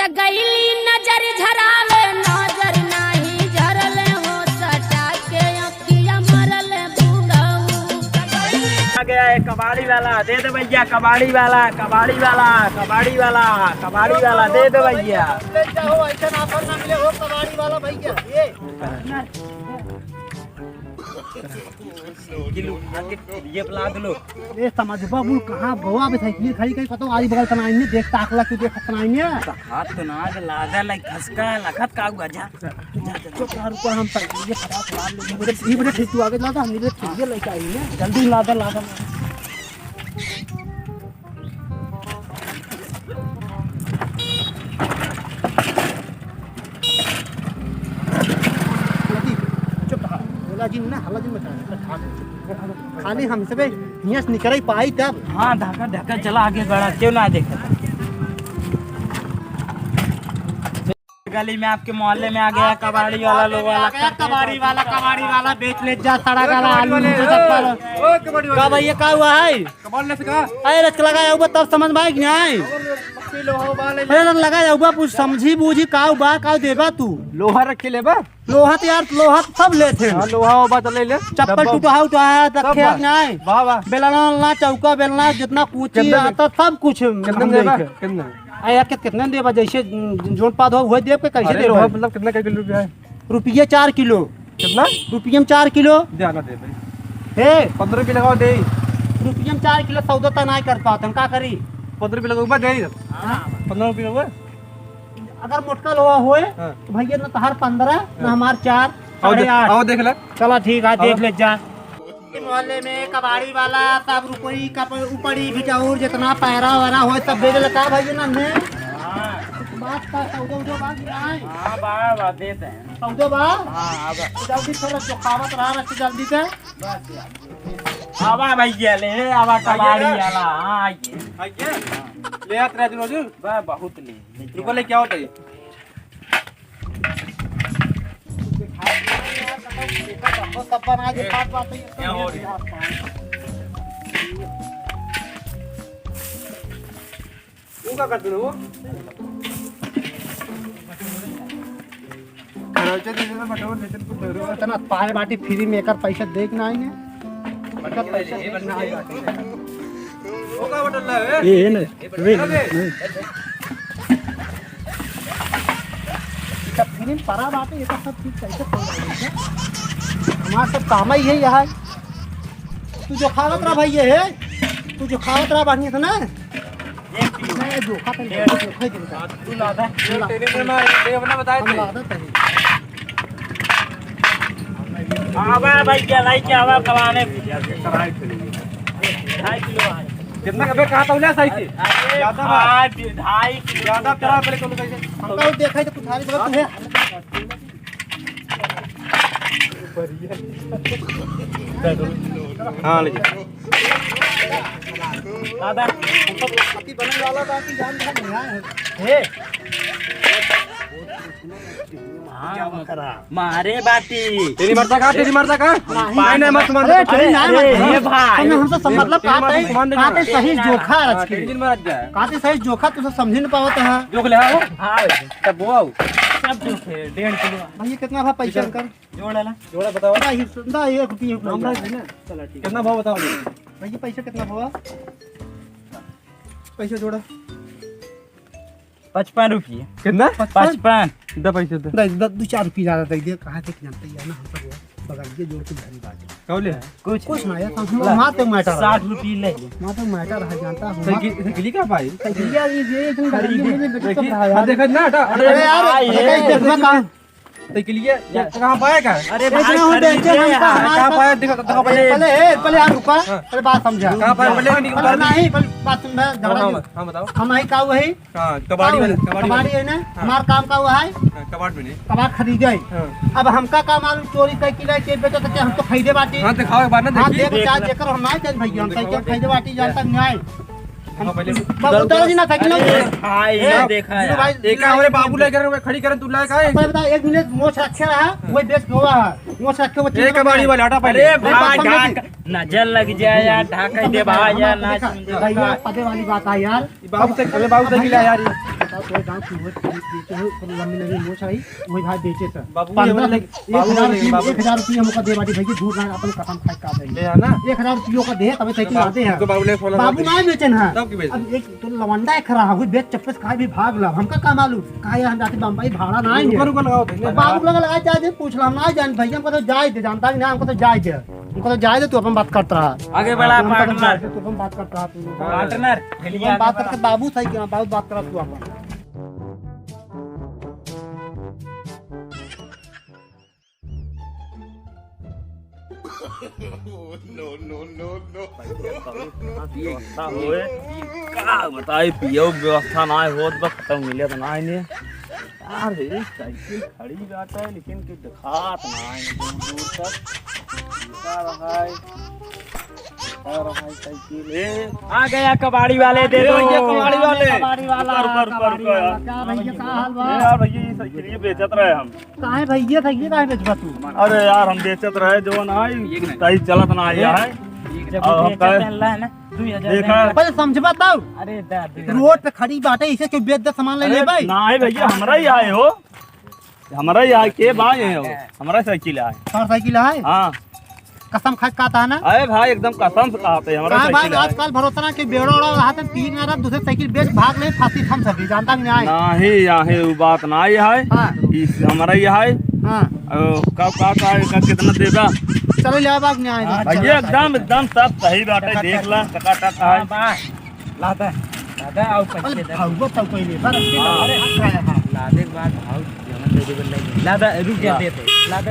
त गईली नजर झरावे नजर नाही झरल हो सटा के अखिया मरल बूढ़ऊ। आ गया है कबाड़ी वाला, दे दो भैया कबाड़ी वाला, कबाड़ी वाला, कबाड़ी वाला, कबाड़ी वाला दे दो भैया। ले जाओ ऐसा ऑफर ना मिले हो कबाड़ी वाला भैया। ये पिला दो। ये समझ बाबू कहां गोवा में साइकिल खड़ी कई कतो आरी बगल तनाइने देख ताकला तू देख तनाइने हाथ तो ना लादा लाइक खसका लखत का हुआ जा चुप रह रुको हम साइकिल ये फटाफट ला ले ये बड़े ठीक तू आगे लादा हम ये ठीक ये लेके आई है जल्दी लादा लादा। चुप रह बोला जी ना हल्ला जी मचा खाली हम सब नियस निकल पाई तब। हाँ ढाका ढाका चला आगे बढ़ा क्यों ना देखा। गली में आपके मोहल्ले में आ गया कबाड़ी वाला लोग वाला कबाड़ी वाला बेच ले जा सड़ा गला आलू का भैया का हुआ है कबाड़ से कहा अरे रच लगाया हुआ तब समझ में आएगी नहीं अरे लगाया हुआ कुछ समझी बूझी का हुआ का देगा तू लोहा रखे ले बा लोहा तो यार लोहा तो सब लेते हैं लोहा होबा तो ले ले चप्पल टूटा उठाया रखे नहीं वाह वाह बेलना चौका बेलना जितना कुछ आता सब कुछ कितना यार कितने देबा जैसे जोन पाद हो देव के कैसे दे लोहा मतलब कितना किलो रुपया है रुपये 4 किलो कितना रुपये में 4 किलो ध्यान दे भाई हे 15 रुपये लगाओ दे रुपये में 4 किलो सौदा तो नहीं कर पाते हम का करी 15 रुपये लगाओ दे 15 रुपये लगाओ अगर मोटका लोहा होए तो भैया ना तहार 15 ना हमार 4 8 आओ देख ले चलो ठीक है देख ले जा। मोहल्ले में कबाड़ी वाला सब रुपये का ऊपरी भिटाऊर जितना पैरा वैरा हो सब बेच लगा भैया ना ने बात का सौदा उदो बात नहीं हाँ बा देते हैं सौदा बा हाँ जल्दी थोड़ा जो खावत रहा रख जल्दी से आवा भैया ले आवा कबाड़ी वाला हाँ आइए ले आ तेरा रोज बा बहुत ले रुको ले क्या होता है सब बना के बात बात क्या हो रही है वो क्या करते हो खर्चा दे देना बटाओ लेकिन कुछ दे रहा इतना पाए बाटी फ्री में एकर पैसा देख ना आईने बटा पैसा ये बनना है वो का बटन है ये ने सब फ्री में परा बाटे ये सब चीज कैसे हमारा सब काम ही है यहाँ तू जो खावत रहा भैया है तू जो खावत रहा बढ़िया था ना नहीं धोखा तो धोखा ही देता तू लादा तेरे में दे अपना बताए हम थे आदत है आवा भैया लाई के आवा कबाने 2.5 किलो कितना कबे कहा था उन्हें सही से ज्यादा 2.5 किलो ज्यादा तेरा पहले कौन कैसे हमका वो देखा है तो कुठारी बगल तू है हां ले दादा पति बनने वाला बाकी जान रहा नहीं हे मारे बाटी तेरी मर्दा का पाई नहीं मत मान अरे ये भाई हमसे सब मतलब काटे सही जोखा रच के इंजन में रख जाए काटे सही जोखा तू समझ नहीं पावत है जोख ले आओ हाँ तब वो आओ सब जो थे 1.5 किलो भैया कितना था पैसा कर जोड़ लेना जोड़ा बताओ ना ही सुंदा 1 रुपया हमरा ना चलो ठीक कितना भाव बताओ भैया पैसा कितना हुआ पैसा जोड़ा 55 रुपये कितना 55 दे पैसे दे 2-4 रुपया ज्यादा दे दे कहां से जानते हैं ना हम सब बगल के जोड़ के धनी बात कौले कुछ ना यार हम मात्र मैटर 60 रुपये ले मात्र मैटर है जानता हूं साइकिल का भाई भैया ये एकदम खरीदे में बेटा हां देखा ना हटा अरे यार देखना कहां साइकिल ये कहां पाएगा अरे भाई कहां पाया देखो कहां पाया पहले यार रुका अरे बात समझा कहां पाया बोले नहीं अरे नहीं बात समझा हां बताओ हम आई का हुआ है हां कबाड़ी कबाड़ी है ना हमारा काम का हुआ है कबाड़ में नहीं कबाड़ खरीदे हां अब हमका काम मालूम चोरी साइकिल है के बेचो तो हम तो खरीदे बाटी हां दिखाओ एक बार ना हां देखिए देख चार्ज देकर हम आए चल भैया हम साइकिल खरीदे बाटी जानता नहीं आए हां पहले बाबू उतारो जी ना साइकिल भाई ये देखा है देखा हमारे बाबू लेकर खड़ी कर तू लाए का बता 1 मिनट मोछ रखे रहा वही बेच के हुआ है मोछ रखे वो एक कबाड़ी वाला हटा पहले अरे भाई ढाक नजर लग जाए यार ढाक दे भाई यार ना भैया पते वाली बात है यार बाबू से साइकिल है यार कोई गांव की बेचे हो तो लंबी लंबी मोछ रही वही भाई बेचे सर बाबू ये हमरे लगे बाबू ने लगे बाबू 1000 रुपये हमको दे बाटी भाई झूठ ना अपन कसम खाए का दे ले है ना 1000 रुपये का दे तब साइकिल आते हैं तो बाबू ने फोन बाबू ना बेचन है तब की बेच अब एक तो लवंडा है खरा हुई बेच चप्पस खाए भी भाग ला हमका का मालूम काहे हम जाते बम्बई भाड़ा ना आएंगे रुको लगाओ पहले बाबू लगा जाए पूछ ला हम ना जान भैया हमको तो जाए दे जानता नहीं हमको तो जाए दे हमको तो जाए दे तू अपन बात करता रहा आगे बढ़ा हमको तो पार्टनर तू अपन बात करता रहा तू पार्टनर हम बात करके बाबू सही किया बाबू बात करा तू अपन व्यवस्था होए का बताई पियो व्यवस्था ना होत बस खत्म मिले तो ना नहीं यार रे साइकिल खड़ी जाता है लेकिन कि दिखात ना है दूर दूर तक दिखा रहा है साइकिल ए आ गया कबाड़ी वाले दे दो ये कबाड़ी वाले कबाड़ी वाला ऊपर यार क्या भैया का हाल बा यार भैया ये साइकिल ये बेचत रहे हम काहे भैया साइकिल काहे बेचबा तू अरे यार हम बेचत रहे जो ना तई चलत ना आया है अब हम कहे देखा पहले समझबा तब अरे रोड पे खड़ी बाटे इसे क्यों बेच दे सामान ले ले भाई ना है भैया हमारा ही आए हो हमारा ही आए के बाए है वो हमारा साइकिल आए और साइकिल है हाँ कसम खा का था ना अरे भाई एकदम कसम से कहते हमारा कहा भाई साइकिल आए आजकल भरोसा ना कि बेड़ो उड़ा रहा था तीन ना दूसरे साइकिल बेच भाग ले फांसी थम सके जानता नहीं आए नहीं यहाँ वो बात ना ही है हाँ इस हमारा ही है हाँ का कितना देगा चलो ले बाग नहीं आए भैया एकदम सब सही बात है देख ला टका टका है लाता दादा आओ पैसे दे भागो तब पहले बस लादे के बाद भाव जमन दे दे लादा रुक जा दे लादा